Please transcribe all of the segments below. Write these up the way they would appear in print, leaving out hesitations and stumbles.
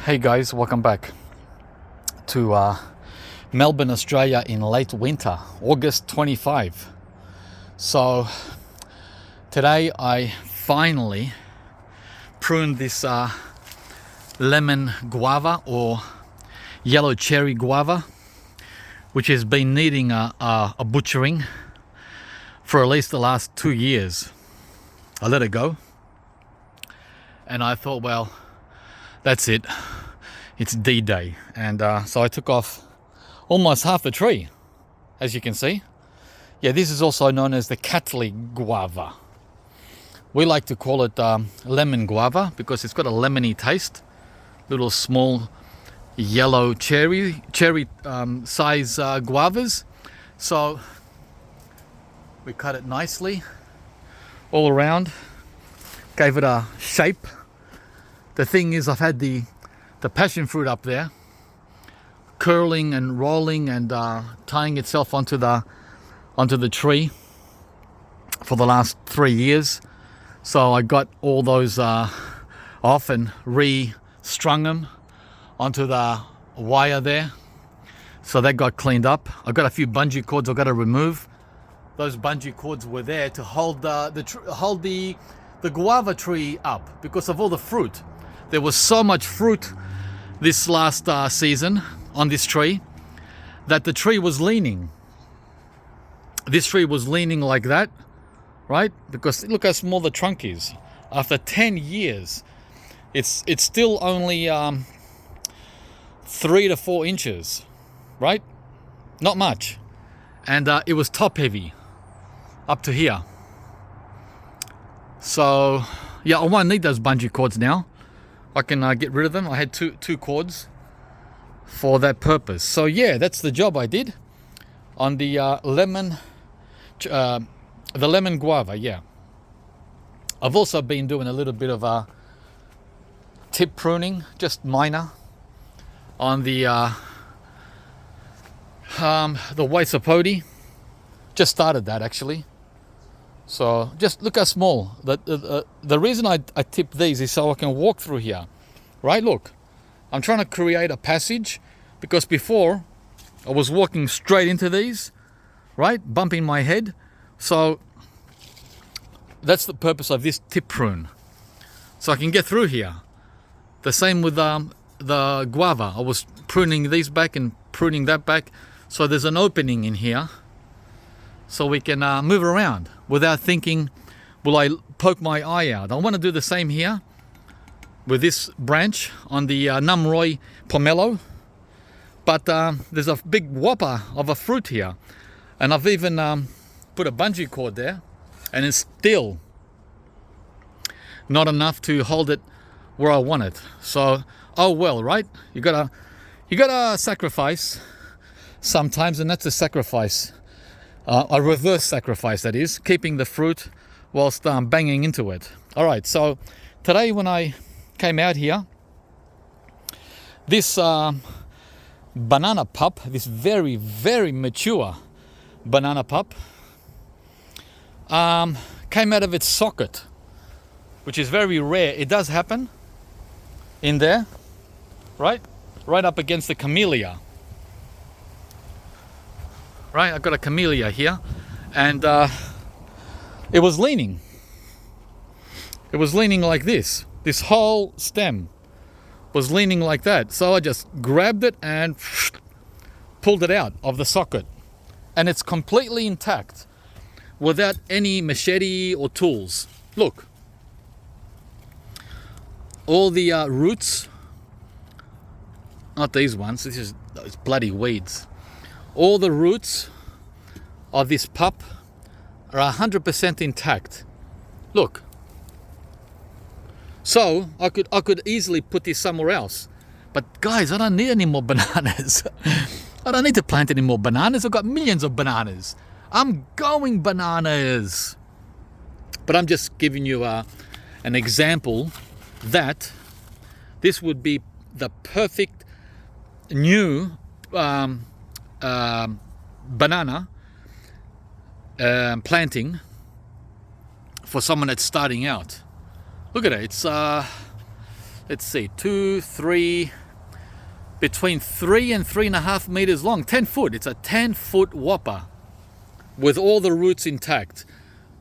Hey guys, welcome back to Melbourne, Australia in late winter, August 25. So today I finally pruned this lemon guava or yellow cherry guava, which has been needing a butchering for at least the last 2 years. I let it go and I thought, well, that's it. It's D-Day. And so I took off almost half the tree, as you can see. Yeah, this is also known as the Cattleya guava. We like to call it lemon guava because it's got a lemony taste. Little small yellow cherry size guavas. So we cut it nicely all around, gave it a shape. The thing is, I've had the passion fruit up there curling and rolling and tying itself onto the tree for the last 3 years. So I got all those off and re-strung them onto the wire there. So that got cleaned up. I've got a few bungee cords I've got to remove. Those bungee cords were there to hold the guava tree up because of all the fruit. There was so much fruit this last season on this tree that the tree was leaning. This tree was leaning like that, right? Because look how small the trunk is. After 10 years, it's still only 3 to 4 inches, right? Not much. And it was top heavy up to here. So yeah, I won't need those bungee cords now. I can get rid of them. I had two cords for that purpose. So yeah, that's the job I did on the lemon guava. Yeah, I've also been doing a little bit of tip pruning, just minor, on the white sapote. Just started that actually. So just look how small. The reason I tip these is so I can walk through here, right? Look, I'm trying to create a passage because before I was walking straight into these, right? Bumping my head. So that's the purpose of this tip prune. So I can get through here. The same with the guava. I was pruning these back and pruning that back. So there's an opening in here. So we can move around without thinking, will I poke my eye out? I want to do the same here with this branch on the Namroy pomelo. But there's a big whopper of a fruit here. And I've even put a bungee cord there. And it's still not enough to hold it where I want it. So, oh well, right? You gotta sacrifice sometimes, and that's a sacrifice. A reverse sacrifice, that is, keeping the fruit whilst banging into it. All right, so today when I came out here, this banana pup, this very, very mature banana pup, came out of its socket, which is very rare. It does happen in there, right up against the camellia. Right, I've got a camellia here, and it was leaning. It was leaning like this. This whole stem was leaning like that. So I just grabbed it and pulled it out of the socket. And it's completely intact without any machete or tools. Look. All the roots, not these ones, this is those bloody weeds. All the roots of this pup are 100% intact. Look. So I could easily put this somewhere else. But guys, I don't need any more bananas. I don't need to plant any more bananas. I've got millions of bananas. I'm going bananas. But I'm just giving you an example that this would be the perfect new banana planting for someone that's starting out. Look at it. It's let's see, 2, 3, between 3 and 3.5 meters long, 10 foot. It's a 10-foot whopper with all the roots intact.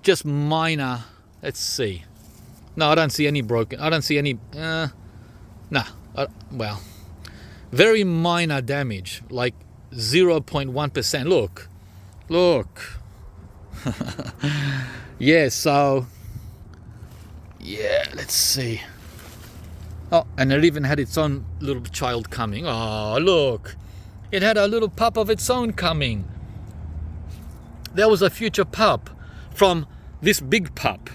Just minor, let's see. No, I don't see any broken. I don't see any, well, very minor damage, like 0.1%. Look. Yeah, so, yeah, let's see. Oh, and it even had its own little child coming. Oh, look. It had a little pup of its own coming. There was a future pup from this big pup.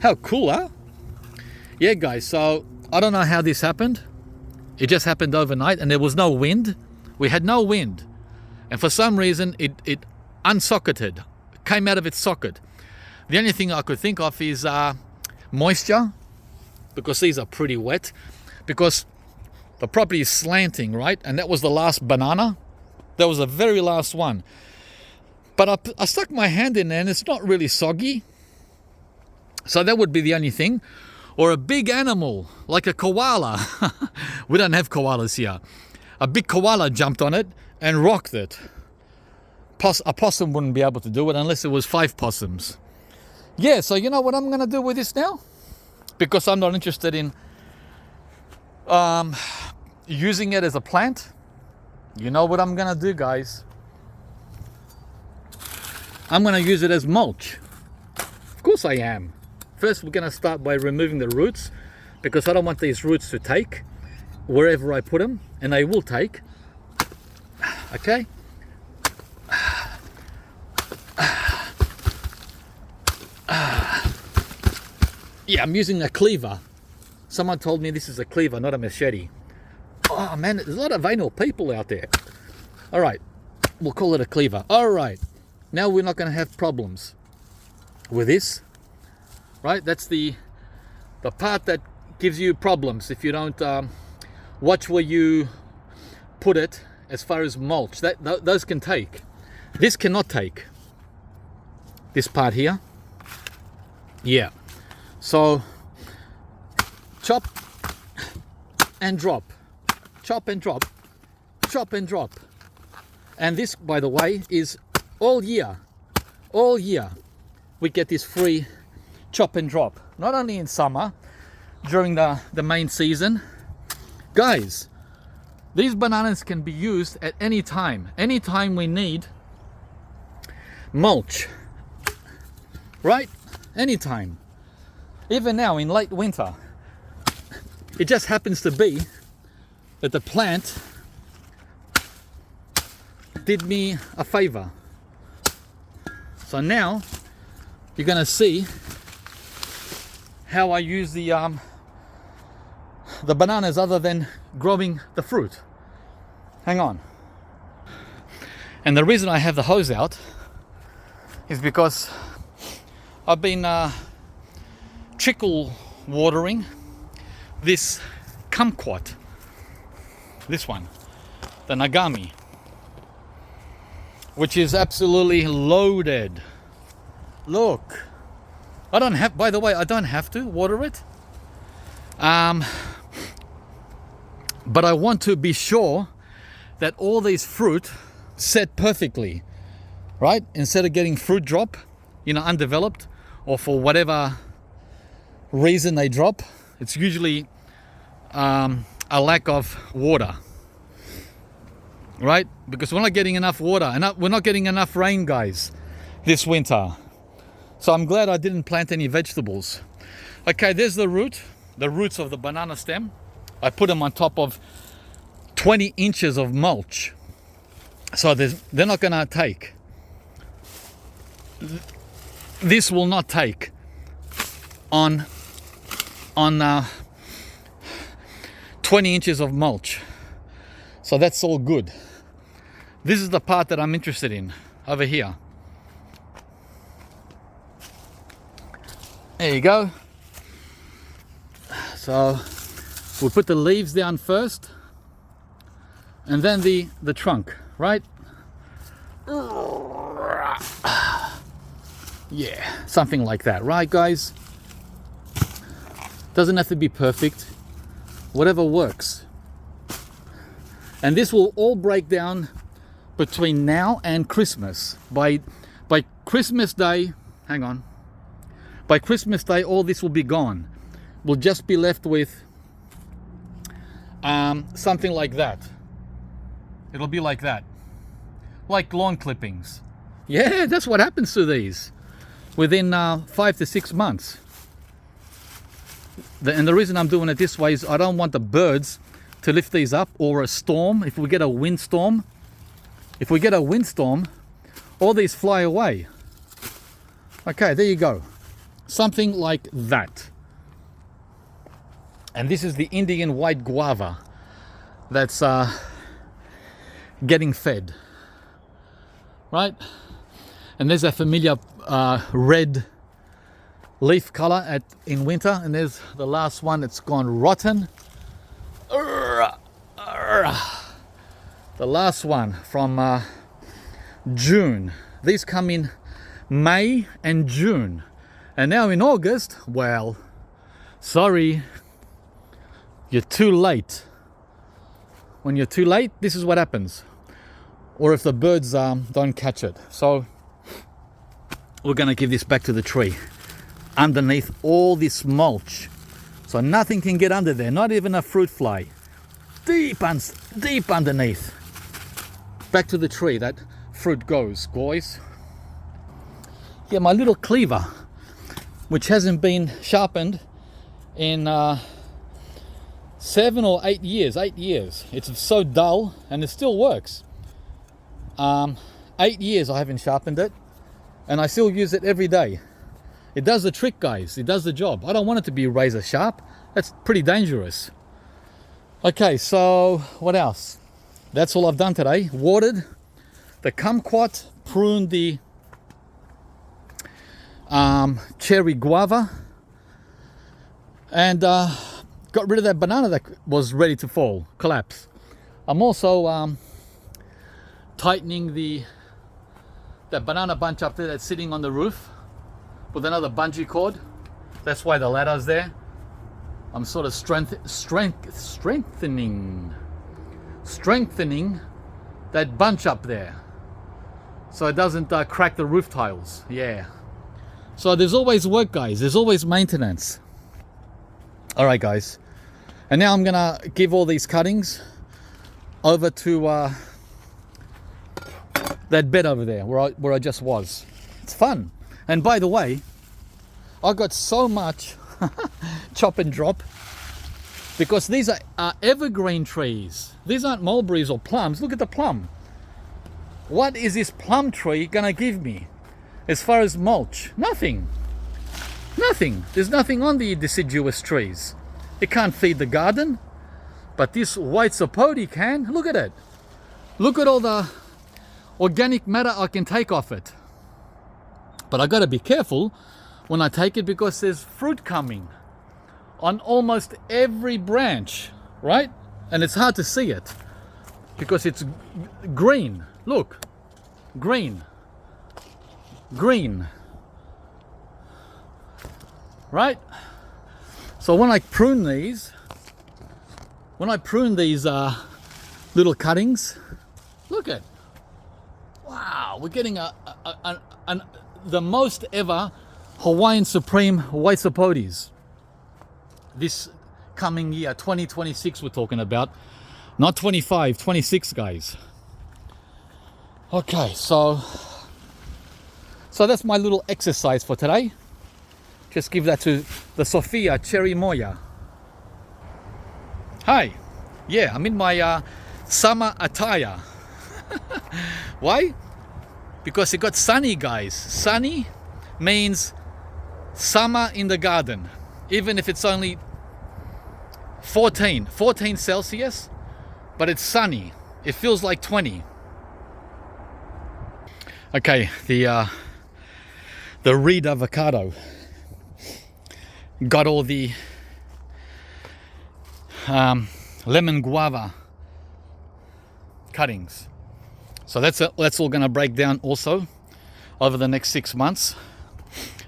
How cool, huh? Yeah, guys, so I don't know how this happened. It just happened overnight, and there was no wind. We had no wind. And for some reason, it unsocketed, came out of its socket. The only thing I could think of is moisture, because these are pretty wet, because the property is slanting, right? And that was the last banana. That was the very last one. But I stuck my hand in there, and it's not really soggy. So that would be the only thing. Or a big animal, like a koala. We don't have koalas here. A big koala jumped on it and rocked it. A possum wouldn't be able to do it unless it was 5 possums. Yeah, so you know what I'm going to do with this now? Because I'm not interested in using it as a plant. You know what I'm going to do, guys? I'm going to use it as mulch. Of course I am. First, we're going to start by removing the roots, because I don't want these roots to take wherever I put them, and they will take. Okay? Yeah, I'm using a cleaver. Someone told me this is a cleaver, not a machete. Oh man, there's a lot of anal people out there. All right, we'll call it a cleaver. All right, now we're not going to have problems with this. Right, that's the part that gives you problems if you don't watch where you put it as far as mulch. Those can take. This cannot take. This part here. Yeah. So chop and drop. Chop and drop. Chop and drop. And this, by the way, is all year. All year we get this free chop and drop, not only in summer during the main season. Guys, these bananas can be used at any time we need mulch, right? Anytime, even now in late winter. It just happens to be that the plant did me a favor. So now you're gonna see how I use the bananas other than growing the fruit. Hang on. And the reason I have the hose out is because I've been trickle watering this Cumquat, this one, the Nagami, which is absolutely loaded. Look. I don't have, by the way, I don't have to water it. But I want to be sure that all these fruit set perfectly, right? Instead of getting fruit drop, undeveloped, or for whatever reason they drop, it's usually a lack of water, right? Because we're not getting enough water, and we're not getting enough rain, guys, this winter. So I'm glad I didn't plant any vegetables. Okay, there's the roots of the banana stem. I put them on top of 20 inches of mulch. So they're not gonna take. This will not take on 20 inches of mulch. So that's all good. This is the part that I'm interested in over here. There you go. So we'll put the leaves down first, and then the trunk, right? Yeah, something like that, right, guys? Doesn't have to be perfect. Whatever works. And this will all break down between now and Christmas. By Christmas Day, hang on. By Christmas Day, all this will be gone. We'll just be left with something like that. It'll be like that. Like lawn clippings. Yeah, that's what happens to these within 5 to 6 months. And the reason I'm doing it this way is I don't want the birds to lift these up, or a storm. If we get a windstorm, all these fly away. Okay, there you go. Something like that. And this is the Indian white guava that's getting fed, right? And there's a familiar red leaf color in winter, and there's the last one that's gone rotten. The last one from June. These come in May and June, and now in August, well, sorry, you're too late. When you're too late, this is what happens. Or if the birds don't catch it. So we're going to give this back to the tree underneath all this mulch, so nothing can get under there, not even a fruit fly. Deep underneath. Back to the tree that fruit goes, guys. Yeah, my little cleaver, which hasn't been sharpened in 7 or 8 years. 8 years. It's so dull, and it still works. 8 years I haven't sharpened it, and I still use it every day. It does the trick, guys. It does the job. I don't want it to be razor sharp. That's pretty dangerous. Okay, so what else? That's all I've done today. Watered the kumquat, pruned the cherry guava, and got rid of that banana that was ready to fall, collapse. I'm also tightening that banana bunch up there that's sitting on the roof with another bungee cord. That's why the ladder's there. I'm sort of strengthening that bunch up there, so it doesn't crack the roof tiles. Yeah. So there's always work, guys. There's always maintenance. All right, guys. And now I'm gonna give all these cuttings over to that bed over there where I just was. It's fun. And by the way, I got so much chop and drop because these are evergreen trees. These aren't mulberries or plums. Look at the plum. What is this plum tree gonna give me as far as mulch? Nothing. Nothing. There's nothing on the deciduous trees. It can't feed the garden, but this white sapote can. Look at it. Look at all the organic matter I can take off it. But I gotta be careful when I take it because there's fruit coming on almost every branch, right? And it's hard to see it because it's green. Look, green, green, right? So when I prune these little cuttings, look at, wow, we're getting the most ever Hawaiian Supreme white sapotes. This coming year, 2026 we're talking about, not 25, 26, guys. Okay, so that's my little exercise for today. Just give that to the Sophia Cherry Moya. Hi, yeah, I'm in my summer attire. Why? Because it got sunny, guys. Sunny means summer in the garden, even if it's only 14 Celsius, but it's sunny. It feels like 20. Okay, the reed avocado got all the lemon guava cuttings. So that's all going to break down also over the next 6 months,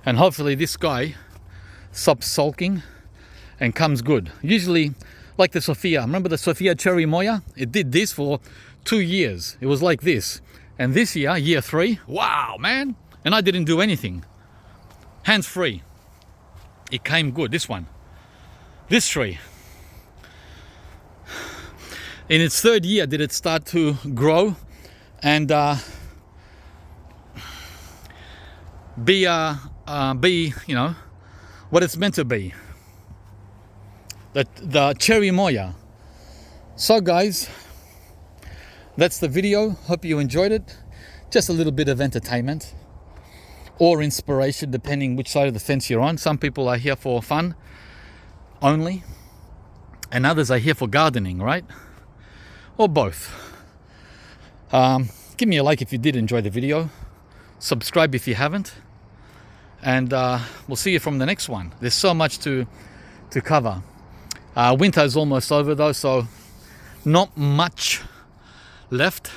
and hopefully this guy stops sulking and comes good. Usually, like the Sophia. Remember the Sophia Cherry Moya? It did this for 2 years. It was like this. And this year, year 3, wow, man. And I didn't do anything. Hands free. It came good, this one. This tree. In its 3rd year, did it start to grow and be, you know, what it's meant to be. The Cherry Moya. So guys, that's the video. Hope you enjoyed it. Just a little bit of entertainment or inspiration, depending which side of the fence you're on. Some people are here for fun only, and others are here for gardening, right? Or both. Give me a like if you did enjoy the video. Subscribe if you haven't. And we'll see you from the next one. There's so much to cover. Winter's almost over though, so not much left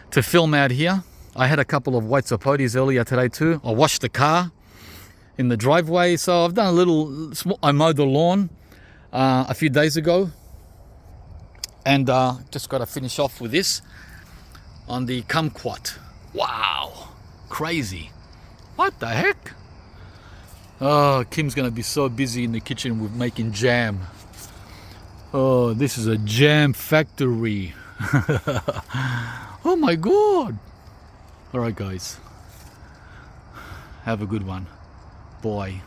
to film out here. I had a couple of white sapotes earlier today too. I washed the car in the driveway, so I've done a little, I mowed the lawn a few days ago, and just got to finish off with this on the Cumquat. Wow, crazy. What the heck? Oh, Kim's gonna be so busy in the kitchen with making jam. Oh, this is a jam factory. Oh my god. All right guys, have a good one. Bye.